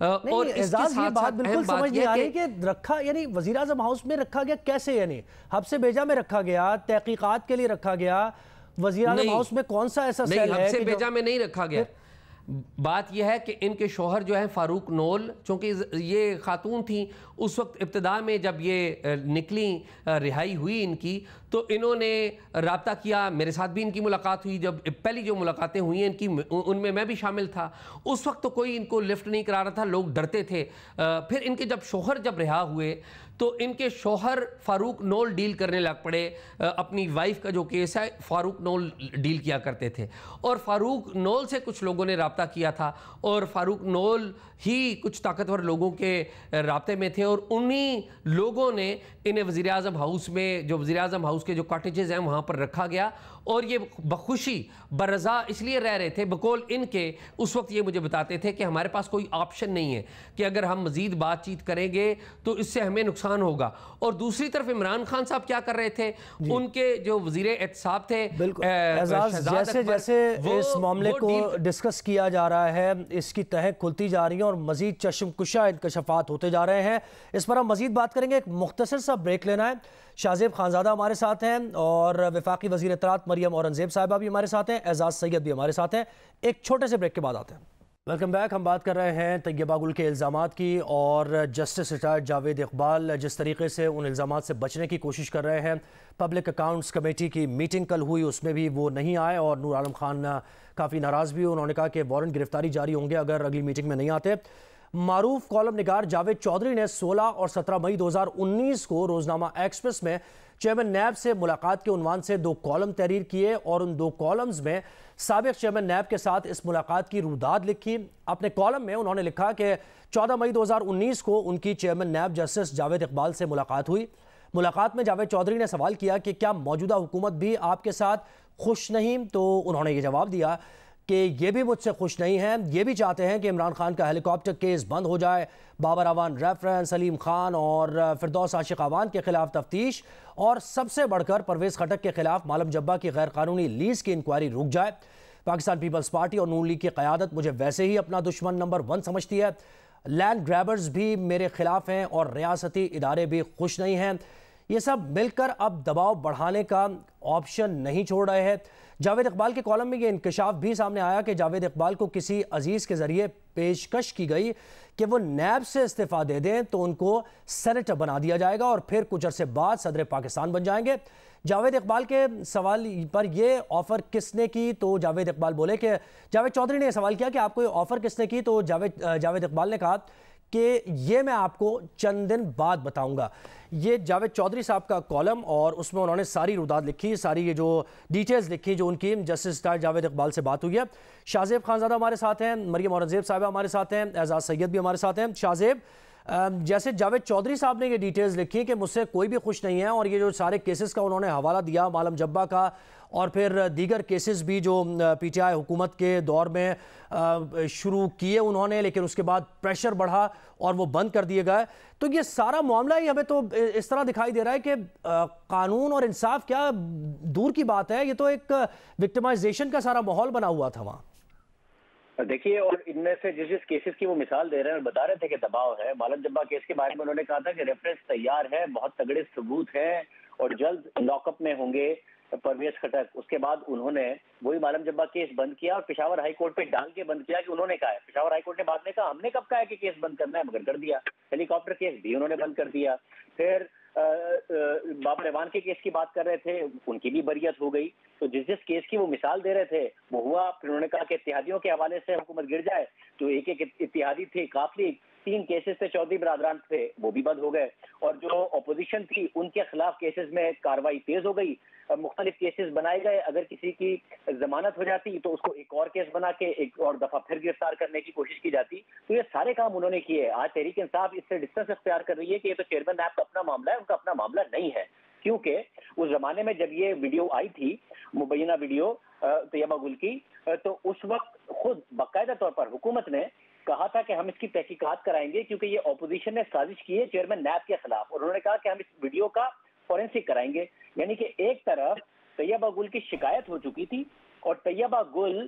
اور اس کے ساتھ بات بالکل سمجھ نہیں آ رہی کہ رکھا یعنی وزیر اعظم ہاؤس میں رکھا گیا کیسے، یعنی حب سے بیجا میں رکھا گیا، تحقیقات کے لیے رکھا گیا، وزیر اعظم ہاؤس میں کون سا ایسا سیل ہے؟ نہیں، حب سے بیجا میں نہیں رکھا گیا. بات یہ ہے کہ ان کے شوہر جو ہیں فاروق نول، چونکہ یہ خاتون تھیں اس وقت ابتدا میں جب یہ نکلیں، رہائی ہوئی ان کی، تو انہوں نے رابطہ کیا، میرے ساتھ بھی ان کی ملاقات ہوئی. جب پہلی جو ملاقاتیں ہوئی ہیں ان کی، ان میں بھی شامل تھا. اس وقت تو کوئی ان کو لفٹ نہیں کرا رہا تھا، لوگ ڈرتے تھے. پھر ان کے جب شوہر رہا ہوئے تو ان کے شوہر فاروق نول ڈیل کرنے لگ پڑے. اپنی وائف کا جو کیس ہے فاروق نول ڈیل کیا کرتے تھے، اور فاروق نول سے کچھ لوگوں نے رابطہ کیا تھا، اور فاروق نول ہی کچھ طاقتور لوگوں کے رابطے میں تھے، اور انہی لوگوں نے انہیں وزیر اعظم ہاؤس میں، جو وزیر اعظم ہاؤس کے جو کاٹیجز ہیں وہاں پر رکھا گیا. اور یہ بخوشی برضا اس لیے رہ رہے تھے، بقول ان کے اس وقت یہ مجھے بتاتے تھے کہ ہمارے پاس کوئی آپشن نہیں ہے کہ اگر ہم مزید بات چیت کریں گے تو اس سے ہمیں نقصان ہوگا. اور دوسری طرف عمران خان صاحب کیا کر رہے تھے، ان کے جو وزیر احتساب تھے، جیسے جیسے اس معاملے کو ڈسکس کیا جا رہا ہے اس کی تہہ کھلتی جا رہی ہے اور مزید چشم کشا انکشافات ہوتے جا رہے ہیں. اس پر ہم مزید بات کریں گے، ایک مختصر سا بریک لینا ہے. شاہزیب خانزادہ ہمارے ساتھ ہیں اور وفاقی وزیر اطلاعات مریم اورنگزیب صاحبہ بھی ہمارے ساتھ ہیں، اعزاز سید بھی ہمارے ساتھ ہیں. ایک چھوٹے سے بریک کے بعد آتے ہیں. Welcome back. ہم بات کر رہے ہیں طیبہ گل کے الزامات کی، اور جسٹس ریٹائرڈ جاوید اقبال جس طریقے سے ان الزامات سے بچنے کی کوشش کر رہے ہیں. پبلک اکاؤنٹس کمیٹی کی میٹنگ کل ہوئی، اس میں بھی وہ نہیں آئے اور نور عالم خان کافی ناراض بھی. انہوں نے کہا کہ وارنٹ گرفتاری جاری ہوں گے اگر اگلی میٹنگ میں نہیں آتے. معروف کالم نگار جاوید چودھری نے 16 اور 17 مئی 2019 کو روزنامہ ایکسپریس میں چیئرمین نیب سے ملاقات کے عنوان سے 2 کالم تحریر کیے، اور ان 2 کالمز میں سابق چیئرمین نیب کے ساتھ اس ملاقات کی روداد لکھی. اپنے کالم میں انہوں نے لکھا کہ 14 مئی 2019 کو ان کی chairman NAB justice Javed Iqbal سے ملاقات ہوئی. ملاقات میں جاوید چودھری نے سوال کیا کہ کیا موجودہ حکومت بھی آپ کے ساتھ خوش نہیں، تو انہوں نے یہ جواب دیا کہ یہ بھی مجھ سے خوش نہیں ہیں، یہ بھی چاہتے ہیں کہ عمران خان کا ہیلی کاپٹر کیس بند ہو جائے، بابر اعوان ریفرنس، سلیم خان اور فردوس عاشق اعوان کے خلاف تفتیش، اور سب سے بڑھ کر پرویز خٹک کے خلاف مالم جبہ کی غیر قانونی لیز کی انکوائری رک جائے. پاکستان پیپلز پارٹی اور نون لیگ کی قیادت مجھے ویسے ہی اپنا دشمن نمبر 1 سمجھتی ہے. لینڈ گریبرز بھی میرے خلاف ہیں اور ریاستی ادارے بھی خوش نہیں ہیں. یہ سب مل کر اب دباؤ بڑھانے کا آپشن نہیں چھوڑ رہے ہیں. جاوید اقبال کے کالم میں یہ انکشاف بھی سامنے آیا کہ جاوید اقبال کو کسی عزیز کے ذریعے پیشکش کی گئی کہ وہ نیب سے استعفیٰ دے دیں تو ان کو سینیٹر بنا دیا جائے گا اور پھر کچھ عرصے بعد صدر پاکستان بن جائیں گے. جاوید اقبال کے سوال پر یہ آفر کس نے کی، تو جاوید اقبال بولے کہ جاوید چودھری نے یہ سوال کیا کہ آپ کو یہ آفر کس نے کی، تو جاوید اقبال نے کہا کہ یہ میں آپ کو چند دن بعد بتاؤں گا. یہ جاوید چودھری صاحب کا کالم، اور اس میں انہوں نے ساری روداد لکھی، ساری یہ جو ڈیٹیلز لکھی جو ان کی جسٹس جاوید اقبال سے بات ہوئی ہے. شاہزیب خانزادہ ہمارے ساتھ ہیں، مریم اورنگزیب صاحبہ ہمارے ساتھ ہیں، اعزاز سید بھی ہمارے ساتھ ہیں. شاہزیب، جیسے جاوید چودھری صاحب نے یہ ڈیٹیلز لکھی کہ مجھ سے کوئی بھی خوش نہیں ہے، اور یہ جو سارے کیسز کا انہوں نے حوالہ دیا، مالم جبہ کا اور پھر دیگر کیسز بھی جو پی ٹی آئی حکومت کے دور میں شروع کیے انہوں نے، لیکن اس کے بعد پریشر بڑھا اور وہ بند کر دیے گئے. تو یہ سارا معاملہ ہی ہمیں تو اس طرح دکھائی دے رہا ہے کہ قانون اور انصاف کیا دور کی بات ہے، یہ تو ایک وکٹمائزیشن کا سارا ماحول بنا ہوا تھا وہاں. دیکھیے، اور ان میں سے جس کیسز کی وہ مثال دے رہے ہیں اور بتا رہے تھے کہ دباؤ ہے، مالم جبہ کیس کے بارے میں انہوں نے کہا تھا کہ ریفرنس تیار ہے، بہت تگڑے ثبوت ہیں اور جلد لاک اپ میں ہوں گے پرویز خٹک. اس کے بعد انہوں نے وہی مالم جبہ کیس بند کیا اور پشاور ہائی کورٹ پہ ڈال کے بند کیا کہ انہوں نے کہا ہے. پشاور ہائی کورٹ نے بعد میں کہا ہم نے کب کہا ہے کہ کیس بند کرنا ہے، مگر کر دیا. ہیلی کاپٹر کیس بھی انہوں نے بند کر دیا. پھر بابر اعوان کے کیس کی بات کر رہے تھے، ان کی بھی بریت ہو گئی. تو جس کیس کی وہ مثال دے رہے تھے وہ ہوا. پھر انہوں نے کہا کہ اتحادیوں کے حوالے سے حکومت گر جائے، تو ایک اتحادی تھی کافی 3 کیسز تھے چودھری برادران تھے، وہ بھی بند ہو گئے. اور جو اپوزیشن تھی ان کے خلاف کیسز میں کاروائی تیز ہو گئی، مختلف کیسز بنائے گئے. اگر کسی کی ضمانت ہو جاتی تو اس کو ایک اور کیس بنا کے ایک اور دفعہ پھر گرفتار کرنے کی کوشش کی جاتی. تو یہ سارے کام انہوں نے کیے. آج تحریک انصاف اس سے ڈسٹنس اختیار کر رہی ہے کہ یہ تو چیئرمین نیب کا اپنا معاملہ ہے، ان کا اپنا معاملہ نہیں ہے. کیونکہ اس زمانے میں جب یہ ویڈیو آئی تھی، مبینہ ویڈیو طیبہ گل کی، تو اس وقت خود باقاعدہ طور پر حکومت نے کہا تھا کہ ہم اس کی تحقیقات کرائیں گے کیونکہ یہ اپوزیشن نے سازش کی ہے چیئرمین نیب کے خلاف. اور انہوں نے کہا کہ ہم اس ویڈیو کا فورینسک کرائیں گے. یعنی کہ ایک طرف طیبہ گل کی شکایت ہو چکی تھی اور طیبہ گل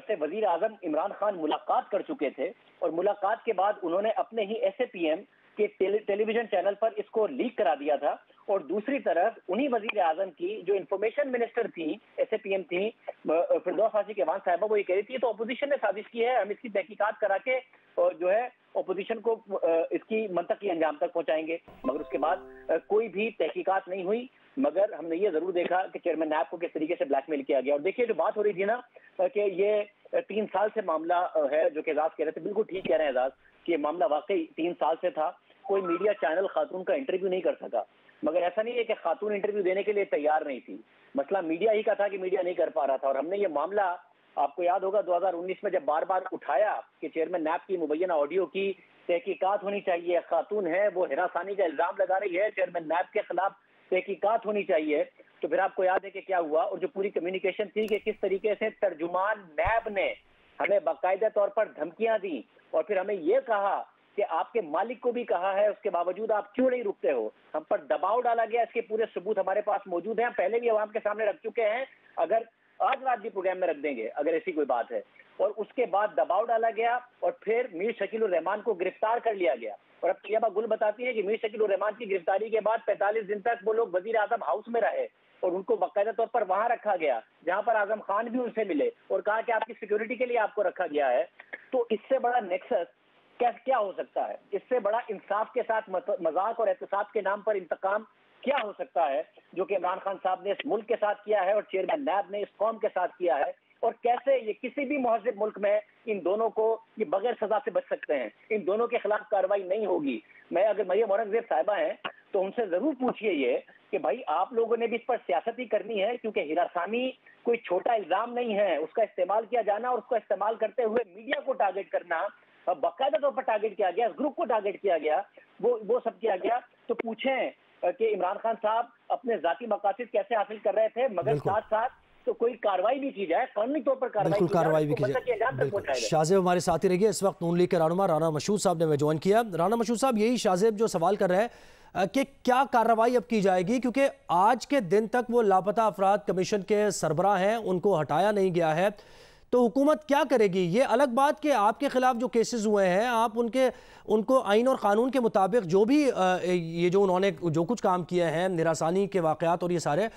سے وزیر اعظم عمران خان ملاقات کر چکے تھے، اور ملاقات کے بعد انہوں نے اپنے ہی ایس اے پی ایم کے ٹیلی ویژن چینل پر اس کو لیک کرا دیا تھا. اور دوسری طرف انہی وزیر اعظم کی جو انفارمیشن منسٹر تھی، ایس اے پی ایم تھی، فردوس عاشق ایوان صاحبہ، وہ یہ کہہ رہی تھی تو اپوزیشن نے سازش کی ہے، ہم اس کی تحقیقات کرا کے جو ہے اپوزیشن کو اس کی منطقی انجام تک پہنچائیں گے. مگر اس کے بعد کوئی بھی تحقیقات نہیں ہوئی. مگر ہم نے یہ ضرور دیکھا کہ چیئرمین نیب کو کس طریقے سے بلیک میل کیا گیا. اور دیکھیے جو بات ہو رہی تھی نا کہ یہ 3 سال سے معاملہ ہے، جو کہ اعزاز کہہ رہے تھے، بالکل ٹھیک کہہ رہے ہیں اعزاز کہ یہ معاملہ واقعی 3 سال سے تھا. کوئی میڈیا چینل خاتون کا انٹرویو نہیں کر سکا. مگر ایسا نہیں ہے کہ خاتون انٹرویو دینے کے لیے تیار نہیں تھی، مسئلہ میڈیا ہی کا تھا کہ میڈیا نہیں کر پا رہا تھا. اور ہم نے یہ معاملہ آپ کو یاد ہوگا 2019 میں جب بار بار اٹھایا کہ چیئرمین نیب کی مبینہ آڈیو کی تحقیقات ہونی چاہیے، خاتون ہے وہ ہراسانی کا الزام لگا رہی ہے، چیئرمین نیب کے خلاف تحقیقات ہونی چاہیے، تو پھر آپ کو یاد ہے کہ کیا ہوا. اور جو پوری کمیونیکیشن تھی کہ کس طریقے سے ترجمان نیب نے ہمیں باقاعدہ طور پر دھمکیاں دی، اور پھر ہمیں یہ کہا کہ آپ کے مالک کو بھی کہا ہے، اس کے باوجود آپ کیوں نہیں رکتے ہو. ہم پر دباؤ ڈالا گیا، اس کے پورے ثبوت ہمارے پاس موجود ہیں، ہم پہلے بھی عوام کے سامنے رکھ چکے ہیں، اگر آج رات بھی پروگرام میں رکھ دیں گے اگر ایسی کوئی بات ہے. اور اس کے بعد دباؤ ڈالا گیا اور پھر میر شکیل الرحمان کو گرفتار کر لیا گیا. اور اب طیبہ گل بتاتی ہے کہ میر شکیل الرحمان کی گرفتاری کے بعد 45 دن تک وہ لوگ وزیر اعظم ہاؤس میں رہے، اور ان کو باقاعدہ طور پر وہاں رکھا گیا جہاں پر اعظم خان بھی ان سے ملے، اور کہا کہ آپ کی سیکیورٹی کے لیے آپ کو رکھا گیا ہے. تو اس سے بڑا نیکسس کیا ہو سکتا ہے؟ اس سے بڑا انصاف کے ساتھ مذاق اور احتساب کے نام پر انتقام کیا ہو سکتا ہے، جو کہ عمران خان صاحب نے اس ملک کے ساتھ کیا ہے اور چیئرمین نیب نے اس قوم کے ساتھ کیا ہے. اور کیسے یہ کسی بھی مہذب ملک میں ان دونوں کو یہ بغیر سزا سے بچ سکتے ہیں، ان دونوں کے خلاف کارروائی نہیں ہوگی. میں اگر مریم اورنگزیب صاحبہ ہیں تو ان سے ضرور پوچھئے یہ کہ بھائی آپ لوگوں نے بھی اس پر سیاست ہی کرنی ہے، کیونکہ ہراسانی کوئی چھوٹا الزام نہیں ہے. اس کا استعمال کیا جانا اور اس کا استعمال کرتے ہوئے میڈیا کو ٹارگٹ کرنا، باقاعدہ طور پر ٹارگٹ کیا گیا، اس گروپ کو ٹارگٹ کیا گیا، وہ سب کیا گیا. تو پوچھیں کہ عمران خان صاحب اپنے ذاتی مقاصد کیسے حاصل کر رہے تھے، مگر ساتھ ساتھ تو کوئی کاروائی بھی کی جائے، قانونی طور پر کاروائی بھی کی جائے. شاہ زیب ہمارے ساتھ ہی رہیے. اس وقت نون لیگ کے رہنما رانا مشہود صاحب نے ہمیں جوائن کیا. رانا مشہود صاحب، یہی شاہ زیب جو سوال کر رہے ہیں کہ کیا کارروائی اب کی جائے گی، کیونکہ آج کے دن تک وہ لاپتہ افراد کمیشن کے سربراہ ہیں، ان کو ہٹایا نہیں گیا ہے، تو حکومت کیا کرے گی؟ یہ الگ بات کہ آپ کے خلاف جو کیسز ہوئے ہیں آپ ان کو آئین اور قانون کے مطابق جو بھی یہ جو انہوں نے جو کچھ کام کیے ہیں، ہراسانی کے واقعات اور یہ سارے،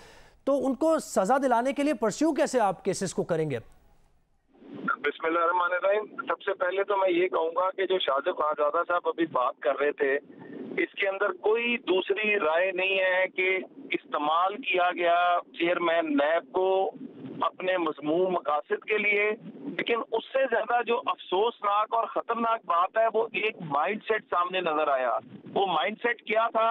تو ان کو سزا دلانے کے لیے پرسیو کیسے آپ کیسز کو کریں گے؟ بسم اللہ الرحمن الرحیم. سب سے پہلے تو میں یہ کہوں گا کہ جو شاہ زیب خانزادہ صاحب ابھی بات کر رہے تھے، اس کے اندر کوئی دوسری رائے نہیں ہے کہ استعمال کیا گیا چیئرمین نیب کو اپنے مذموم مقاصد کے لیے. لیکن اس سے زیادہ جو افسوسناک اور خطرناک بات ہے وہ ایک مائنڈ سیٹ سامنے نظر آیا. وہ مائنڈ سیٹ کیا تھا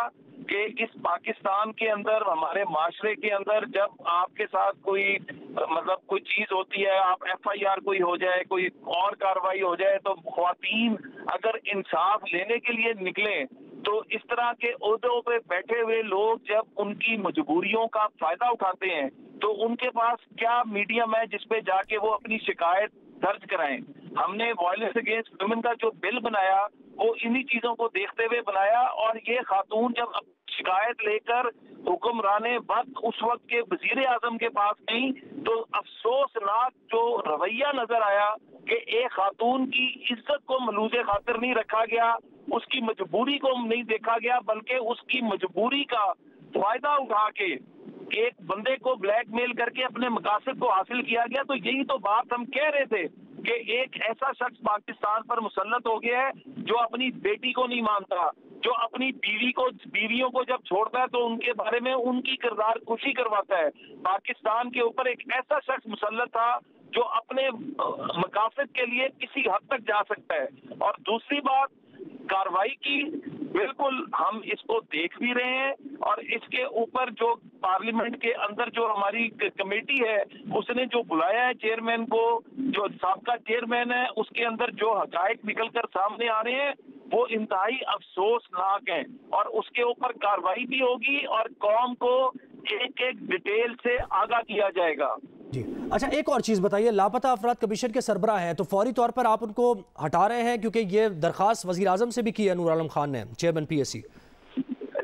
کہ اس پاکستان کے اندر، ہمارے معاشرے کے اندر، جب آپ کے ساتھ کوئی چیز ہوتی ہے، آپ ایف آئی آر کوئی ہو جائے، کوئی اور کاروائی ہو جائے، تو خواتین اگر انصاف لینے کے لیے نکلیں تو اس طرح کے عہدوں پہ بیٹھے ہوئے لوگ جب ان کی مجبوریوں کا فائدہ اٹھاتے ہیں تو ان کے پاس کیا میڈیم ہے جس پہ جا کے وہ اپنی شکایت درج کرائیں. ہم نے وائلنس اگینسٹ ویمن کا جو بل بنایا وہ انہی چیزوں کو دیکھتے ہوئے بنایا، اور یہ خاتون جب شکایت لے کر حکمران وقت اس وقت کے وزیر اعظم کے پاس گئی تو افسوسناک جو رویہ نظر آیا کہ ایک خاتون کی عزت کو ملوث خاطر نہیں رکھا گیا، اس کی مجبوری کو نہیں دیکھا گیا، بلکہ اس کی مجبوری کا فائدہ اٹھا کے ایک بندے کو بلیک میل کر کے اپنے مقاصد کو حاصل کیا گیا. تو یہی تو بات ہم کہہ رہے تھے کہ ایک ایسا شخص پاکستان پر مسلط ہو گیا ہے جو اپنی بیٹی کو نہیں مانتا، جو اپنی بیویوں کو جب چھوڑتا ہے تو ان کے بارے میں ان کی کردار کشی کرواتا ہے. پاکستان کے اوپر ایک ایسا شخص مسلط تھا جو اپنے مقاصد کے لیے کسی حد تک جا سکتا ہے. اور دوسری بات کاروائی کی، بالکل ہم اس کو دیکھ بھی رہے ہیں، اور اس کے اوپر جو پارلیمنٹ کے اندر جو ہماری کمیٹی ہے اس نے جو بلایا ہے چیئرمین کو، جو سابقہ چیئرمین ہے، اس کے اندر جو حقائق نکل کر سامنے آ رہے ہیں وہ انتہائی افسوسناک ہیں، اور اس کے اوپر کاروائی بھی ہوگی اور قوم کو ایک ایک ڈیٹیل سے آگاہ کیا جائے گا. جی اچھا، ایک اور چیز بتائیے، لاپتہ افراد کمیشن کے سربراہ ہیں تو فوری طور پر آپ ان کو ہٹا رہے ہیں، کیونکہ یہ درخواست وزیر اعظم سے بھی کی ہے نور عالم خان نے، چیئرمین پی ایس سی.